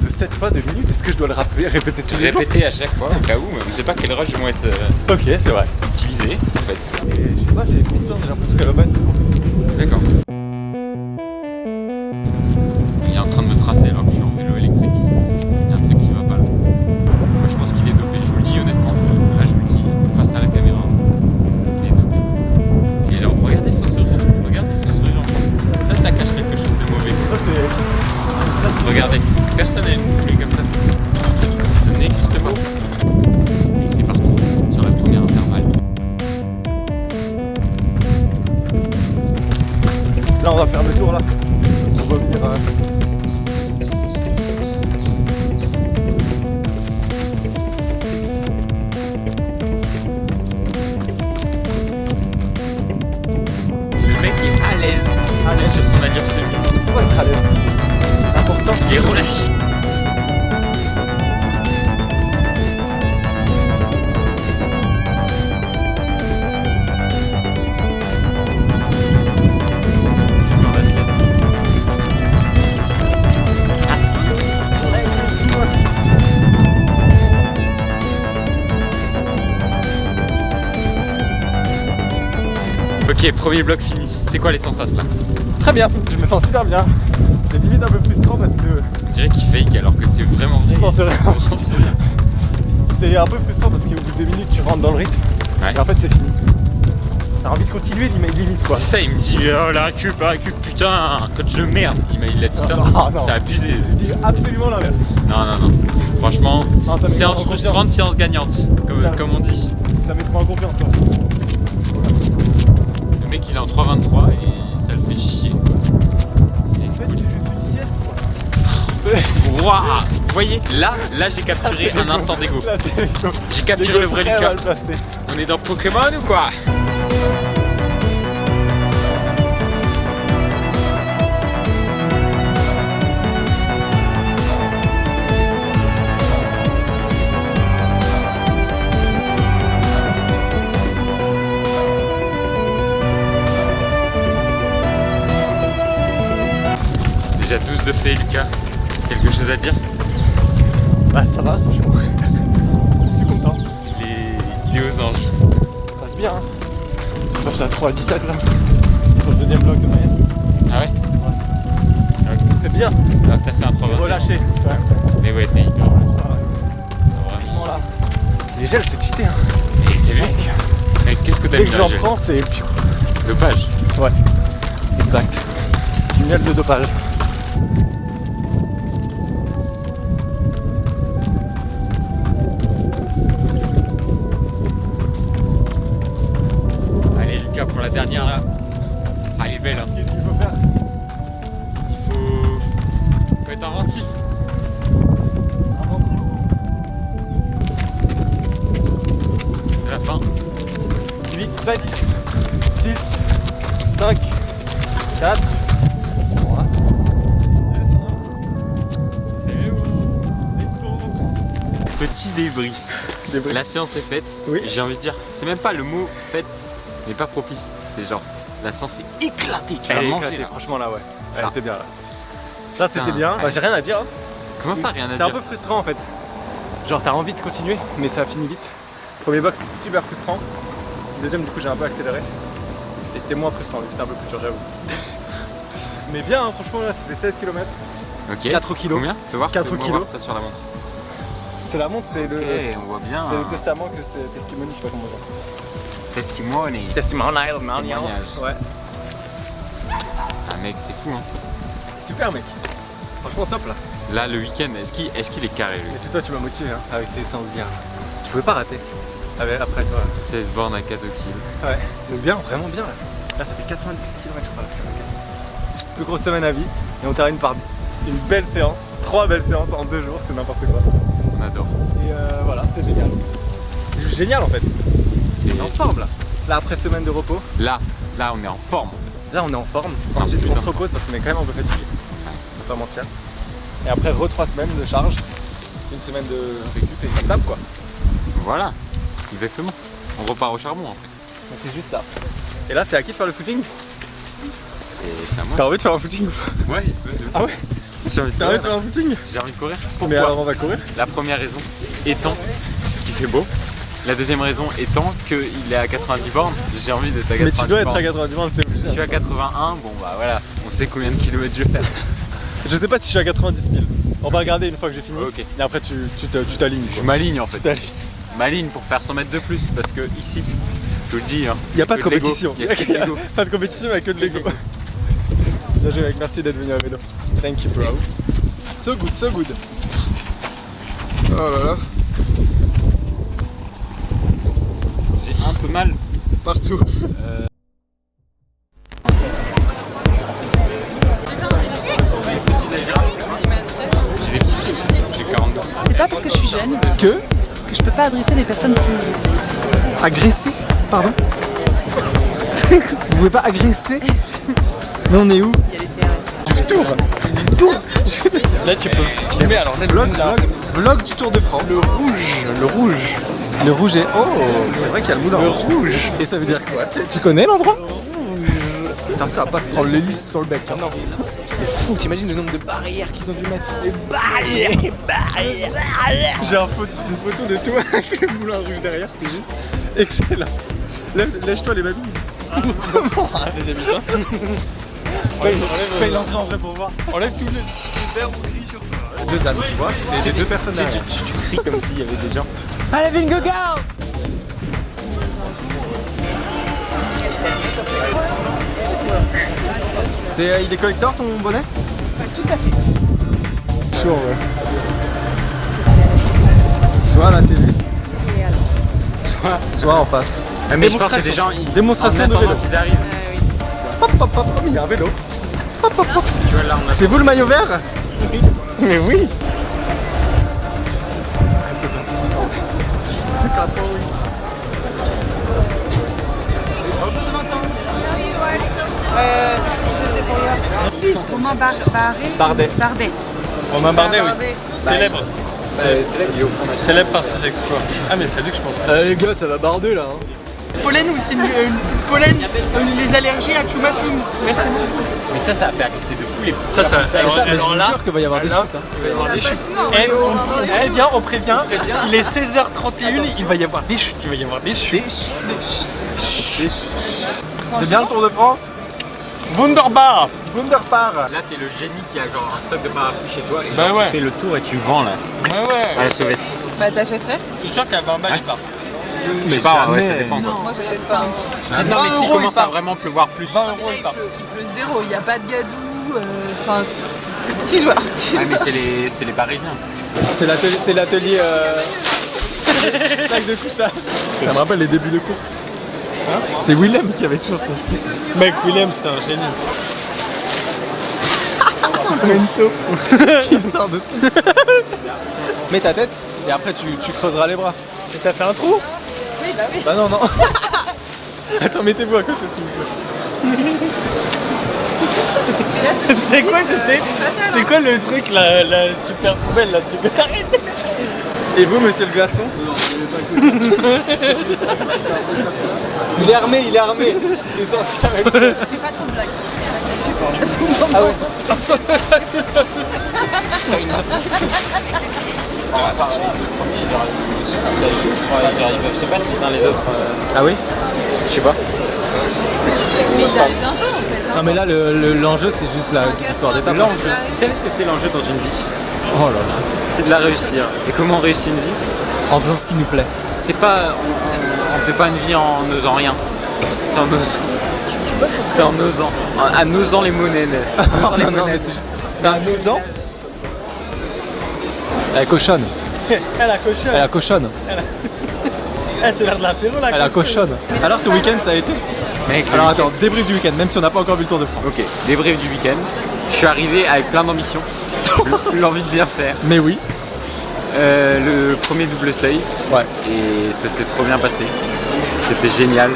[SPEAKER 2] de 7 fois 2 minutes. Est-ce que je dois le répéter tous les jours?
[SPEAKER 3] Répéter à chaque fois au cas où, mais on ne sait pas quels rushs vont être
[SPEAKER 2] Ok, c'est vrai.
[SPEAKER 3] utilisés en fait.
[SPEAKER 2] Et je sais pas, j'ai confiance, j'ai l'impression qu'elle va pas être.
[SPEAKER 3] D'accord. Il est en train de me tracer alors que je suis en vélo électrique. Il y a un truc qui personne a une bouffée comme ça. Ça n'existe pas. Et c'est parti sur la première intervalle.
[SPEAKER 2] Là, on va faire le tour là. Pour revenir à...
[SPEAKER 3] Le mec est à l'aise sur son allure semi.
[SPEAKER 2] Pourquoi être à l'aise? Important.
[SPEAKER 3] Il est relâché.
[SPEAKER 5] Ok, premier bloc fini. C'est quoi les sensations là?
[SPEAKER 2] Très bien, je me sens super bien. C'est limite un peu frustrant parce que
[SPEAKER 3] On dirait qu'il fake alors que c'est vraiment vrai.
[SPEAKER 2] Non, c'est vrai.
[SPEAKER 3] vraiment trop bien.
[SPEAKER 2] c'est un peu frustrant parce qu'au bout de 2 minutes tu rentres dans le rythme
[SPEAKER 3] Ouais.
[SPEAKER 2] et en fait c'est fini. T'as envie de continuer limite quoi.
[SPEAKER 3] C'est ça, il me dit oh la récup, putain, coach de merde. Il a dit ça.
[SPEAKER 2] Non, non.
[SPEAKER 3] C'est abusé.
[SPEAKER 2] Je dis absolument l'inverse.
[SPEAKER 3] Non. Franchement,
[SPEAKER 2] Non, ça met
[SPEAKER 3] séance
[SPEAKER 2] en confiance.
[SPEAKER 3] frustrante, séance gagnante,
[SPEAKER 2] Ça-
[SPEAKER 3] comme on dit.
[SPEAKER 2] Ça met trop en confiance quoi.
[SPEAKER 3] Le mec il est en 3,23 et ça le fait chier. C'est une
[SPEAKER 2] En fait
[SPEAKER 3] folie.
[SPEAKER 2] c'est juste une sieste quoi.
[SPEAKER 3] Waouh. Vous voyez, là j'ai capturé un instant d'ego.
[SPEAKER 2] Là c'est
[SPEAKER 3] J'ai capturé le vrai
[SPEAKER 2] très
[SPEAKER 3] Lucas.
[SPEAKER 2] mal placé.
[SPEAKER 3] On est dans Pokémon ou quoi? Déjà 12 de fait, Lucas. Quelque chose à dire?
[SPEAKER 2] Bah ça va franchement. Je suis content.
[SPEAKER 3] Il est aux anges.
[SPEAKER 2] Ça passe bien hein. Moi j'étais à 3 à 17 là. Sur le deuxième bloc de moyenne.
[SPEAKER 3] Ah ouais?
[SPEAKER 2] C'est bien.
[SPEAKER 3] Là t'as fait un 3,21.
[SPEAKER 2] Relâché. Ouais.
[SPEAKER 3] Mais ouais, t'es hyper relâché. Vraiment.
[SPEAKER 2] Franchement là. Les gels c'est cheaté hein.
[SPEAKER 3] Et t'es vu? Mec, qu'est-ce que t'as
[SPEAKER 2] Dès
[SPEAKER 3] mis
[SPEAKER 2] que
[SPEAKER 3] dans
[SPEAKER 2] j'en
[SPEAKER 3] le gel?
[SPEAKER 2] prends c'est...
[SPEAKER 3] Dopage.
[SPEAKER 2] Ouais. Exact. Tunnel de dopage.
[SPEAKER 3] Allez Lucas pour la dernière là. Ah elle est belle hein.
[SPEAKER 2] Qu'est-ce qu'il faut faire?
[SPEAKER 3] Faut être inventif. C'est la fin.
[SPEAKER 2] 8, 7, 6, 5, 4, 3,
[SPEAKER 3] Petit débrief. La séance est faite.
[SPEAKER 2] Oui.
[SPEAKER 3] J'ai envie de dire, c'est même pas le mot faite n'est pas propice. C'est genre, la séance est éclatée. Tu vas
[SPEAKER 2] Elle est
[SPEAKER 3] manger
[SPEAKER 2] éclatée,
[SPEAKER 3] là.
[SPEAKER 2] franchement là ouais. Elle
[SPEAKER 3] Ça.
[SPEAKER 2] était bien là. Ça
[SPEAKER 3] Putain.
[SPEAKER 2] c'était bien. Bah, j'ai rien à dire. Hein.
[SPEAKER 3] Comment ça, rien à
[SPEAKER 2] C'est
[SPEAKER 3] dire?
[SPEAKER 2] un peu frustrant en fait. Genre t'as envie de continuer mais ça finit vite. Premier box c'était super frustrant. Deuxième du coup j'ai un peu accéléré. Et c'était moins frustrant vu que c'était un peu plus dur j'avoue. Mais bien hein, franchement là ça fait 16 km.
[SPEAKER 3] Ok.
[SPEAKER 2] 4 kilos.
[SPEAKER 3] Combien? Fais voir.
[SPEAKER 2] 4
[SPEAKER 3] fais-moi
[SPEAKER 2] kilos.
[SPEAKER 3] voir ça sur la montre.
[SPEAKER 2] C'est la montre, c'est
[SPEAKER 3] Ok, on voit bien.
[SPEAKER 2] c'est le testament que c'est testimony, je sais pas comment on dit ça.
[SPEAKER 3] Testimony.
[SPEAKER 2] Testimonial,
[SPEAKER 3] Témoignage.
[SPEAKER 2] Ouais.
[SPEAKER 3] Ah mec, c'est fou hein.
[SPEAKER 2] Super mec. Franchement top là.
[SPEAKER 3] Là, le week-end, est-ce qu'il est carré lui?
[SPEAKER 2] Et c'est toi tu m'as motivé hein, avec tes séances guerre. Je pouvais pas rater. Après toi.
[SPEAKER 3] 16 bornes à 4 kills.
[SPEAKER 2] Ouais. Mais bien, vraiment bien là. Là ça fait 90 km je crois la semaine quasiment. Plus grosse semaine à vie. Et on termine par une belle séance. 3 belles séances en 2 jours, c'est n'importe quoi.
[SPEAKER 3] On adore.
[SPEAKER 2] Et voilà, c'est génial. C'est juste génial en fait.
[SPEAKER 3] C'est
[SPEAKER 2] On est en forme là. Là après semaine de repos.
[SPEAKER 3] Là, on est en forme en fait.
[SPEAKER 2] Là on est en forme.
[SPEAKER 3] Ah,
[SPEAKER 2] Ensuite
[SPEAKER 3] putain.
[SPEAKER 2] on se repose parce qu'on est quand même un peu fatigué.
[SPEAKER 3] Ah, c'est
[SPEAKER 2] Faut pas mentir. Et après 3 semaines de charge. Une semaine de récup et ça tape quoi.
[SPEAKER 3] Voilà, exactement. On repart au charbon après.
[SPEAKER 2] Mais c'est juste ça. Et là c'est à qui de faire le footing?
[SPEAKER 3] C'est à moi.
[SPEAKER 2] T'as envie de faire un footing ou pas?
[SPEAKER 3] Ouais,
[SPEAKER 2] Ah ouais?
[SPEAKER 3] j'ai envie de
[SPEAKER 2] T'as envie de
[SPEAKER 3] courir.
[SPEAKER 2] faire un footing?
[SPEAKER 3] J'ai envie de courir.
[SPEAKER 2] Mais
[SPEAKER 3] Pourquoi?
[SPEAKER 2] alors on va courir?
[SPEAKER 3] La première raison étant qu'il fait beau. La deuxième raison étant qu'il est à 90 bornes. J'ai envie d'être à 90
[SPEAKER 2] Mais tu dois être
[SPEAKER 3] bornes.
[SPEAKER 2] à 90 bornes, t'es
[SPEAKER 3] Je
[SPEAKER 2] obligé.
[SPEAKER 3] suis à 81, bon bah voilà, on sait combien de kilomètres je fais.
[SPEAKER 2] Je sais pas si je suis à 90 000. On va regarder une fois que j'ai fini.
[SPEAKER 3] Ok.
[SPEAKER 2] Et après tu t'alignes.
[SPEAKER 3] Je
[SPEAKER 2] quoi.
[SPEAKER 3] m'aligne en
[SPEAKER 2] Tu
[SPEAKER 3] fait.
[SPEAKER 2] t'alignes.
[SPEAKER 3] M'aligne pour faire 100 mètres de plus parce que ici, je te le dis, hein,
[SPEAKER 2] Il n'y a pas de
[SPEAKER 3] que Lego.
[SPEAKER 2] compétition.
[SPEAKER 3] Il y a que de Lego.
[SPEAKER 2] Pas de compétition, il n'y a que de Lego. Bien joué mec, merci d'être venu à vélo. Thank you bro. So good, so good. Oh là là,
[SPEAKER 3] J'ai un peu mal.
[SPEAKER 2] partout.
[SPEAKER 3] J'ai 42.
[SPEAKER 7] C'est pas parce que je suis jeune
[SPEAKER 2] Que
[SPEAKER 7] je peux pas adresser des personnes plus...
[SPEAKER 2] agresser, pardon. Vous pouvez pas agresser. Mais on est où?
[SPEAKER 7] Il y a les CRS.
[SPEAKER 2] Du tour.
[SPEAKER 5] Là, tu peux filmer. Alors, là,
[SPEAKER 2] Vlog du Tour de France. Le rouge est... Oh, c'est vrai qu'il y a le moulin rouge. Et ça veut dire quoi? Tu connais l'endroit? Attention à pas se prendre l'hélice sur le bec. Hein. C'est fou, t'imagines le nombre de barrières qu'ils ont dû mettre. Les barrières. J'ai une photo de toi avec le moulin rouge derrière, c'est juste excellent. Lèche-toi les babines.
[SPEAKER 5] des habitants.
[SPEAKER 2] Paye l'entrée en vrai pour voir.
[SPEAKER 5] Enlève tout ce qui est vert ou gris sur toi.
[SPEAKER 2] Deux âmes, tu vois, c'était deux personnes derrière.
[SPEAKER 3] Tu cries comme s'il y avait des gens.
[SPEAKER 2] Allez, Vingo Go! C'est il est collector ton bonnet?
[SPEAKER 7] Tout à fait.
[SPEAKER 2] Chaud, ouais. Soit à la télé, soit en face.
[SPEAKER 3] Mais je pense que des gens.
[SPEAKER 2] Démonstration de vélo.
[SPEAKER 3] Qu'ils arrivent.
[SPEAKER 2] Hop, hop, hop, hop, il y a un vélo. Hop, hop, hop.
[SPEAKER 3] Tu vois là, on a.
[SPEAKER 2] C'est vous le maillot vert? Mais oui.
[SPEAKER 7] Romain
[SPEAKER 2] Bardet.
[SPEAKER 5] Romain Bardet, oui. Célèbre.
[SPEAKER 3] Célèbre, il est au fond.
[SPEAKER 5] Célèbre par ses exploits. Ah, mais c'est à lui que je pense.
[SPEAKER 2] Les gars, ça va barder là.
[SPEAKER 8] Pollen ou c'est une pollen les allergies à Tchoumatou. Merci.
[SPEAKER 3] Mais ça va faire glisser de fou les petites.
[SPEAKER 5] Ça.
[SPEAKER 2] Mais je
[SPEAKER 5] Alors
[SPEAKER 2] vous
[SPEAKER 5] là,
[SPEAKER 2] jure qu'il va y avoir des chutes. Hein.
[SPEAKER 8] Et on prévient, il est 16h31, il va y avoir des chutes,
[SPEAKER 2] C'est bien le Tour de France?
[SPEAKER 8] Wunderbar.
[SPEAKER 2] Wunderbar.
[SPEAKER 3] Là, t'es le génie qui a genre un stock de parapluies chez toi et
[SPEAKER 5] Bah
[SPEAKER 3] genre,
[SPEAKER 5] ouais.
[SPEAKER 3] tu fais le tour et tu vends là. À la sauvette.
[SPEAKER 7] Bah t'achèterais?
[SPEAKER 8] Je suis sûr qu'à 20 balles, il part.
[SPEAKER 3] Je sais pas, ouais,
[SPEAKER 2] jamais.
[SPEAKER 3] ça dépend.
[SPEAKER 7] Non, moi j'achète pas.
[SPEAKER 3] Non, mais s'il
[SPEAKER 8] 20 €,
[SPEAKER 3] commence
[SPEAKER 8] il
[SPEAKER 3] à
[SPEAKER 8] part.
[SPEAKER 3] vraiment pleuvoir plus.
[SPEAKER 8] 20 €, il
[SPEAKER 7] Il
[SPEAKER 8] part.
[SPEAKER 7] pleut zéro, il n'y a pas de gadou. Enfin, c'est petit joueur.
[SPEAKER 3] Ah, mais c'est les Parisiens.
[SPEAKER 2] C'est l'atelier sac de couchage. Ça me rappelle les débuts de course. C'est Willem qui avait toujours ça.
[SPEAKER 5] mec, William, c'était un génie.
[SPEAKER 2] Mento qui sort dessus. Mets ta tête et après tu creuseras les bras.
[SPEAKER 5] Et t'as fait un trou?
[SPEAKER 7] Oui, bah oui.
[SPEAKER 2] Bah non, non. Attends, mettez-vous à côté s'il vous plaît.
[SPEAKER 7] Mais là,
[SPEAKER 5] C'est quoi, c'était?
[SPEAKER 7] fatal,
[SPEAKER 5] C'est quoi le truc, la super poubelle là? Tu peux t'arrêter?
[SPEAKER 2] Et vous, monsieur le glaçon? Il est armé, il est armé. Il est sorti avec ça.
[SPEAKER 7] fais pas trop de blagues.
[SPEAKER 2] Ah ouais. T'as une matraque.
[SPEAKER 3] Ça joue, je crois. Genre, ils peuvent se battre les uns les autres.
[SPEAKER 2] Ah oui?
[SPEAKER 3] Je sais pas.
[SPEAKER 7] Mais il arrive bientôt en fait.
[SPEAKER 2] Non mais là l'enjeu c'est juste la victoire d'étape.
[SPEAKER 3] L'enjeu. Vous savez ce que c'est l'enjeu dans une vie?
[SPEAKER 2] Oh là là.
[SPEAKER 3] C'est de la réussir. Et comment on réussit une vie?
[SPEAKER 2] En faisant ce qui nous plaît.
[SPEAKER 3] C'est pas. On fait pas une vie en n'osant rien. C'est en osant. C'est en osant. En osant les monnaies.
[SPEAKER 2] Oh non, non mais c'est juste. C'est un osant. Elle cochonne.
[SPEAKER 8] Elle a cochonne.
[SPEAKER 2] Elle a cochonne.
[SPEAKER 8] C'est l'heure de l'apéro là.
[SPEAKER 2] Elle a cochonne. Alors ton week-end ça a été?
[SPEAKER 3] Mec,
[SPEAKER 2] Alors attends, débrief du week-end, même si on n'a pas encore vu le Tour de France.
[SPEAKER 3] Ok, débrief du week-end. Je suis arrivé avec plein d'ambition, l'envie de bien faire.
[SPEAKER 2] Mais oui.
[SPEAKER 3] Le premier double seuil,
[SPEAKER 2] Ouais.
[SPEAKER 3] et ça s'est trop bien passé. C'était génial.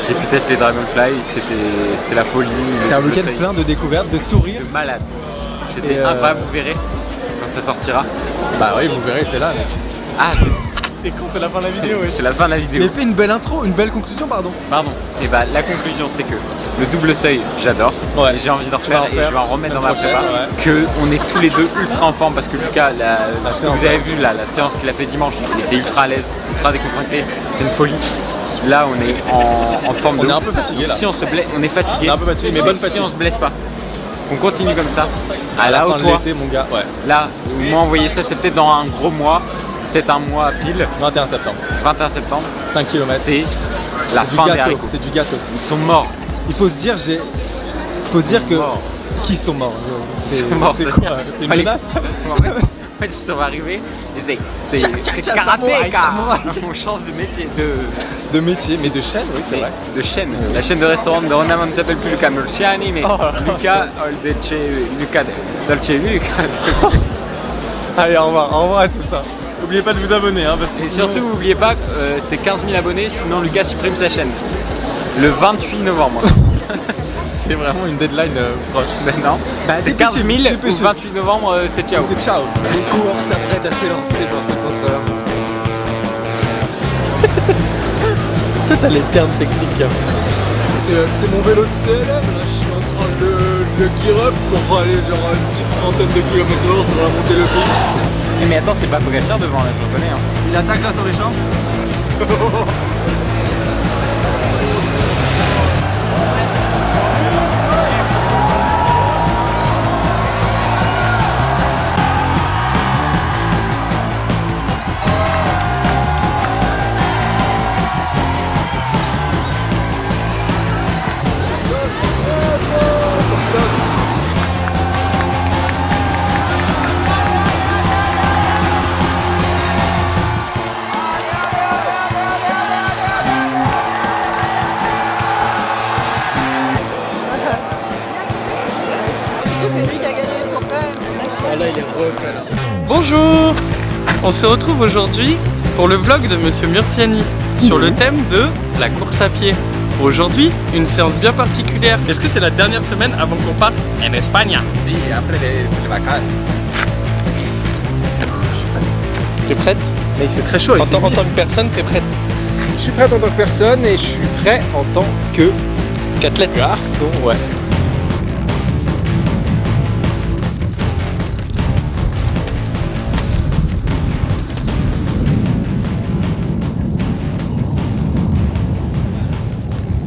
[SPEAKER 3] J'ai pu tester Dragonfly, c'était la folie.
[SPEAKER 2] C'était un week-end plein de découvertes, de sourires.
[SPEAKER 3] de malade. C'était
[SPEAKER 2] Et,
[SPEAKER 3] incroyable, vous verrez quand ça sortira.
[SPEAKER 2] Bah oui, vous verrez, c'est là. Mais...
[SPEAKER 3] Ah,
[SPEAKER 2] T'es con, c'est la fin de la vidéo.
[SPEAKER 3] c'est la fin de la vidéo.
[SPEAKER 2] Mais fais une belle intro, une belle conclusion, pardon.
[SPEAKER 3] Pardon. Et bah la conclusion c'est que le double seuil j'adore.
[SPEAKER 2] Ouais.
[SPEAKER 3] Et j'ai envie d'en
[SPEAKER 2] Tu vas
[SPEAKER 3] refaire
[SPEAKER 2] en
[SPEAKER 3] et
[SPEAKER 2] faire
[SPEAKER 3] je vais en remettre dans ma
[SPEAKER 2] semaine
[SPEAKER 3] prépa.
[SPEAKER 2] prochaine,
[SPEAKER 3] Que on est tous les deux ultra en forme parce que Lucas,
[SPEAKER 2] séance,
[SPEAKER 3] vous avez vu là, la séance qu'il a fait dimanche, il était ultra à l'aise, ultra décontracté, c'est une folie. Là on est en forme de
[SPEAKER 2] On est un
[SPEAKER 3] ouf.
[SPEAKER 2] peu fatigué,
[SPEAKER 3] Donc,
[SPEAKER 2] là.
[SPEAKER 3] Si on se blesse, on est fatigué.
[SPEAKER 2] On est un peu fatigué, mais bonne
[SPEAKER 3] Si
[SPEAKER 2] fatigue.
[SPEAKER 3] on se blesse pas, on continue comme ça. À
[SPEAKER 2] La
[SPEAKER 3] la
[SPEAKER 2] fin
[SPEAKER 3] haute
[SPEAKER 2] de
[SPEAKER 3] toi.
[SPEAKER 2] l'été, mon gars. Ouais.
[SPEAKER 3] Là, moi envoyer ça, c'est peut-être dans un gros mois, peut-être un mois pile,
[SPEAKER 2] 21 septembre.
[SPEAKER 3] 21 septembre.
[SPEAKER 2] 5 km.
[SPEAKER 3] C'est la
[SPEAKER 2] C'est du
[SPEAKER 3] fin des
[SPEAKER 2] gâteau.
[SPEAKER 3] haricots.
[SPEAKER 2] C'est du gâteau.
[SPEAKER 3] Ils sont morts.
[SPEAKER 2] Il faut se dire, faut se dire que
[SPEAKER 3] Morts.
[SPEAKER 2] Qui sont morts? C'est
[SPEAKER 6] Ils sont morts,
[SPEAKER 2] c'est
[SPEAKER 6] ça.
[SPEAKER 2] quoi? C'est une
[SPEAKER 6] Allez.
[SPEAKER 2] menace?
[SPEAKER 6] En fait, ils sont arrivés et c'est karatéka. On change de métier,
[SPEAKER 2] De métier, mais de chaîne, oui, c'est vrai.
[SPEAKER 6] de chaîne. La chaîne de restaurant de Ronama ne s'appelle plus Luca Murciani, mais Luca Dolce Luca.
[SPEAKER 2] Allez, au revoir à tout ça. N'oubliez pas de vous abonner, hein, parce que
[SPEAKER 6] Et
[SPEAKER 2] sinon-
[SPEAKER 6] surtout, n'oubliez pas, c'est 15 000 abonnés, sinon Lucas supprime sa chaîne. Le 28 novembre.
[SPEAKER 2] c'est vraiment une deadline proche.
[SPEAKER 6] Ben non, c'est 15 000 ou
[SPEAKER 2] dépêchez-vous.
[SPEAKER 6] 28 novembre, c'est ciao.
[SPEAKER 2] C'est ciao. Les coureurs s'apprêtent à s'élancer pour ce contrôleur. Toi, t'as les termes techniques. C'est mon vélo de CLM, là. Je suis en train de le gear up pour aller sur une petite trentaine de kilomètres/h sur la montée le pic.
[SPEAKER 6] Mais attends, c'est pas Pogacar devant là, je reconnais. Hein.
[SPEAKER 2] Il attaque là sur les champs.
[SPEAKER 7] Du coup, c'est lui qui a gagné le tour quand même.
[SPEAKER 2] Ah là, il est refait là.
[SPEAKER 8] Bonjour. On se retrouve aujourd'hui pour le vlog de Monsieur Murtiani sur le thème de la course à pied. Aujourd'hui, une séance bien particulière. Est-ce que c'est la dernière semaine avant qu'on parte en Espagne?
[SPEAKER 2] Et après, c'est les vacances.
[SPEAKER 8] T'es prête?
[SPEAKER 2] Mais il fait très chaud.
[SPEAKER 8] En tant que personne, t'es prête?
[SPEAKER 2] Je suis prêt en tant que personne et je suis prêt en tant que
[SPEAKER 8] Qu'athlète?
[SPEAKER 2] garçon, ouais.